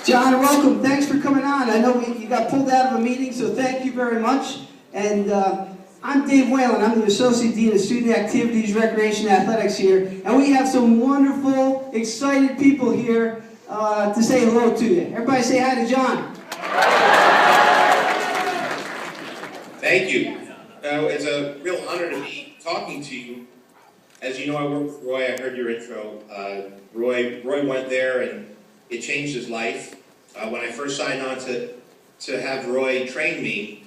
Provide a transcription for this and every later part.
John, welcome. Thanks for coming on. I know you got pulled out of a meeting, so thank you very much. And I'm Dave Whalen. I'm the Associate Dean of Student Activities, Recreation, and Athletics here. And we have some wonderful, excited people here to say hello to you. Everybody say hi to John. Thank you. It's a real honor to be talking to you. As you know, I work with Roy. I heard your intro. Roy went there and it changed his life. When I first signed on to have Roy train me,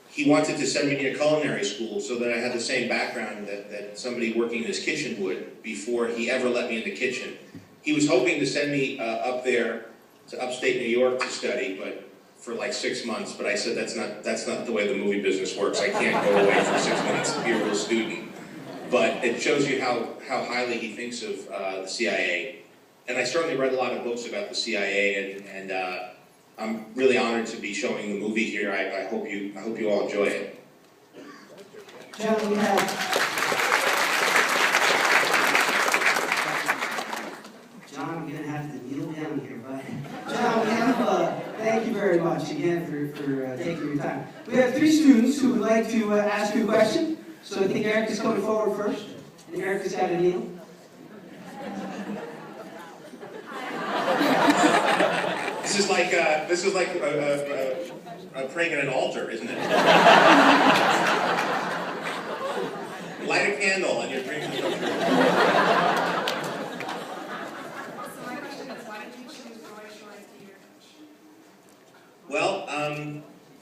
he wanted to send me to culinary school so that I had the same background that somebody working in his kitchen would before he ever let me in the kitchen. He was hoping to send me up there to upstate New York to study, but for like 6 months. But I said that's not the way the movie business works. I can't go away for 6 months to be a real student. But it shows you how highly he thinks of the CIA. And I certainly read a lot of books about the CIA, and I'm really honored to be showing the movie here. I hope you all enjoy it. John, we have... John, I'm going to have to kneel down here, but... John, we have... thank you very much again for taking your time. We have 3 students who would like to ask you a question. So I think Eric is coming forward first. And Eric has got a needle. This is like praying at an altar, isn't it? Light a candle and you're drinking. So my question is, why did you choose Roy Shore to be your coach? Well,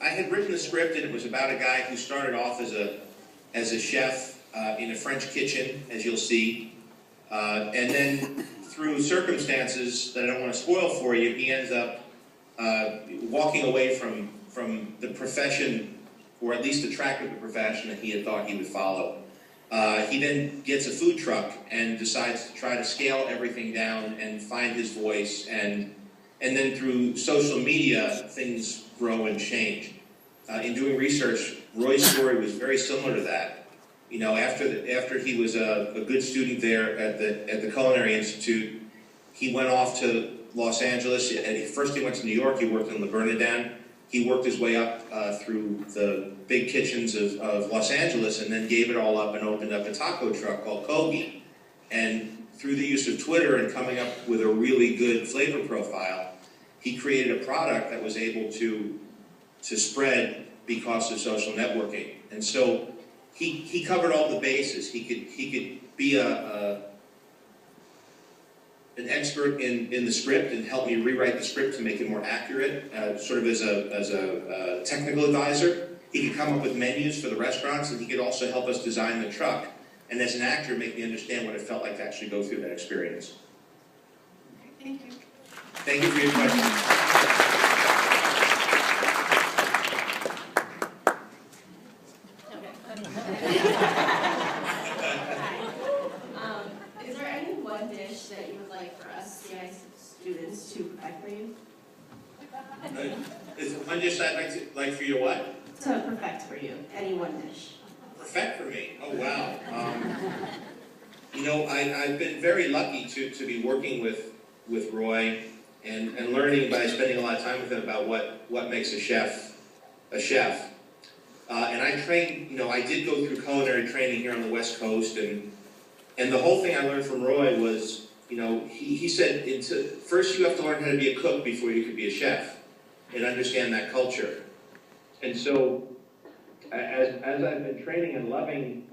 I had written the script, and it was about a guy who started off as a chef in a French kitchen, as you'll see, and then through circumstances that I don't want to spoil for you, he ends up walking away from the profession, or at least the track of the profession that he had thought he would follow. He then gets a food truck and decides to try to scale everything down and find his voice, and then through social media, things grow and change. In doing research, Roy's story was very similar to that. You know, after he was a good student there at the Culinary Institute, he went off to Los Angeles. First he went to New York. He worked in Le Bernardin. He worked his way up through the big kitchens of Los Angeles, and then gave it all up and opened up a taco truck called Kogi. And through the use of Twitter and coming up with a really good flavor profile, he created a product that was able to spread because of social networking. And so he covered all the bases. He could be an expert in the script and help me rewrite the script to make it more accurate, sort of as a technical advisor. He could come up with menus for the restaurants, and he could also help us design the truck. And as an actor, make me understand what it felt like to actually go through that experience. Thank you. Thank you for your question. Is there any one dish that you would like for us CI students to perfect for you? Is one dish I'd like for you what? To perfect for you, any one dish. Perfect for me. Oh wow. You know, I've been very lucky to be working with Roy and learning by spending a lot of time with him about what makes a chef a chef. And I trained, you know, I did go through culinary training here on the West Coast, and the whole thing I learned from Roy was, you know, he said, first you have to learn how to be a cook before you can be a chef and understand that culture. And so, as I've been training and loving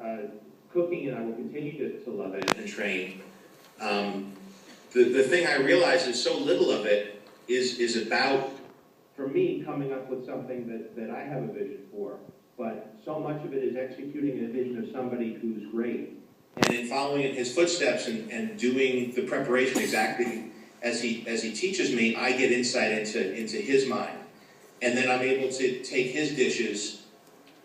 cooking, and I will continue to love it and train, the thing I realize is so little of it is about, for me, coming up with something that I have a vision for. But so much of it is executing a vision of somebody who's great. And in following in his footsteps and doing the preparation exactly as he teaches me, I get insight into his mind. And then I'm able to take his dishes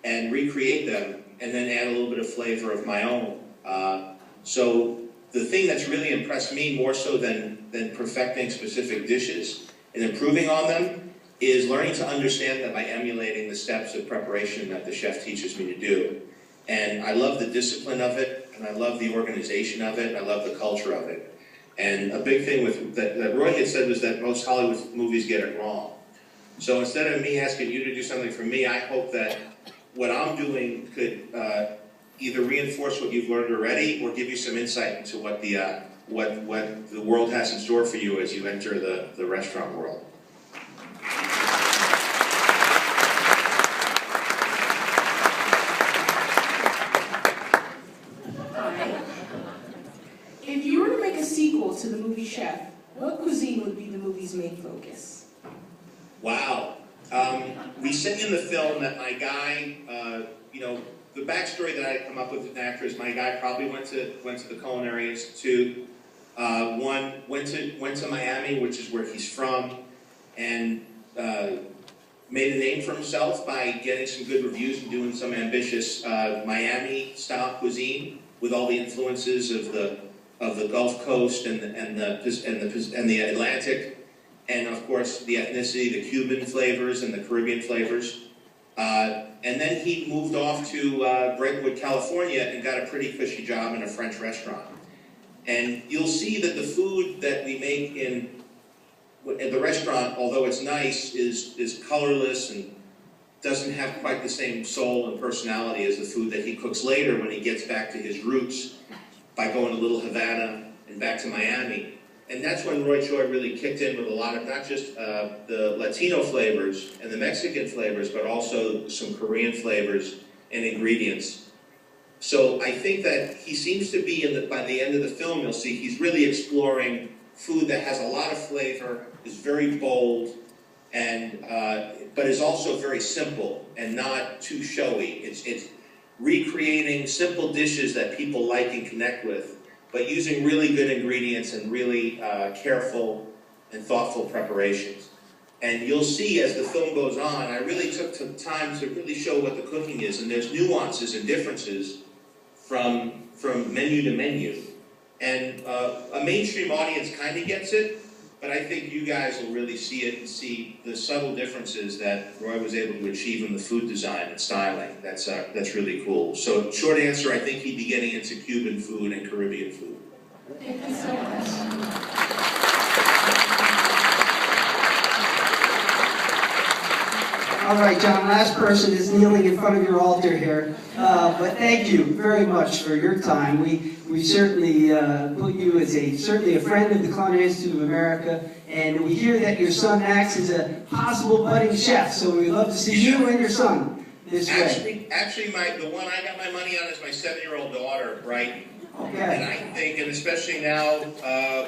and recreate them, and then add a little bit of flavor of my own. So the thing that's really impressed me more so than perfecting specific dishes and improving on them is learning to understand them by emulating the steps of preparation that the chef teaches me to do. And I love the discipline of it, and I love the organization of it, and I love the culture of it. And a big thing that Roy had said was that most Hollywood movies get it wrong. So instead of me asking you to do something for me, I hope that what I'm doing could either reinforce what you've learned already or give you some insight into what the world has in store for you as you enter the restaurant world. Hi. If you were to make a sequel to the movie Chef, what cuisine would be the movie's main focus? Wow. We say in the film that my guy, the backstory that I come up with as an actor is my guy probably went to the Culinary Institute. Went to Miami, which is where he's from, and made a name for himself by getting some good reviews and doing some ambitious Miami-style cuisine with all the influences of the Gulf Coast and the Atlantic. And of course, the ethnicity, the Cuban flavors and the Caribbean flavors. And then he moved off to Brentwood, California, and got a pretty cushy job in a French restaurant. And you'll see that the food that we make in the restaurant, although it's nice, is colorless and doesn't have quite the same soul and personality as the food that he cooks later when he gets back to his roots by going to Little Havana and back to Miami. And that's when Roy Choi really kicked in with a lot of not just the Latino flavors and the Mexican flavors, but also some Korean flavors and ingredients. So I think that he seems to be, by the end of the film, you'll see he's really exploring food that has a lot of flavor, is very bold, and but is also very simple and not too showy. It's recreating simple dishes that people like and connect with, but using really good ingredients and really careful and thoughtful preparations. And you'll see as the film goes on, I really took some time to really show what the cooking is, and there's nuances and differences from menu to menu. And a mainstream audience kind of gets it, but I think you guys will really see it and see the subtle differences that Roy was able to achieve in the food design and styling. That's really cool. So short answer, I think he'd be getting into Cuban food and Caribbean food. Thank you so much. All right, John, last person is kneeling in front of your altar here. But thank you very much for your time. We certainly put you as certainly a friend of the Culinary Institute of America, and we hear that your son acts as a possible budding chef, so we'd love to see you and your son this way. Actually, the one I got my money on is my 7-year-old daughter, right? Okay. And I think, and especially now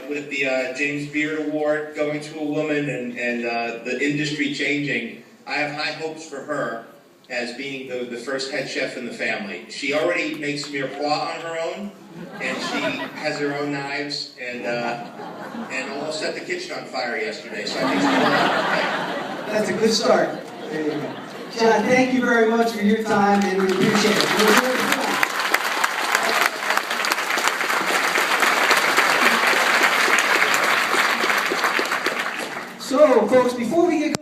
with the James Beard Award going to a woman and the industry changing, I have high hopes for her as being the first head chef in the family. She already makes mirepoix on her own, and she has her own knives, and almost set the kitchen on fire yesterday, so I think she's doing okay. That's a good start. There you go. John, thank you very much for your time, and we appreciate it. It was very fun. So, folks, before we get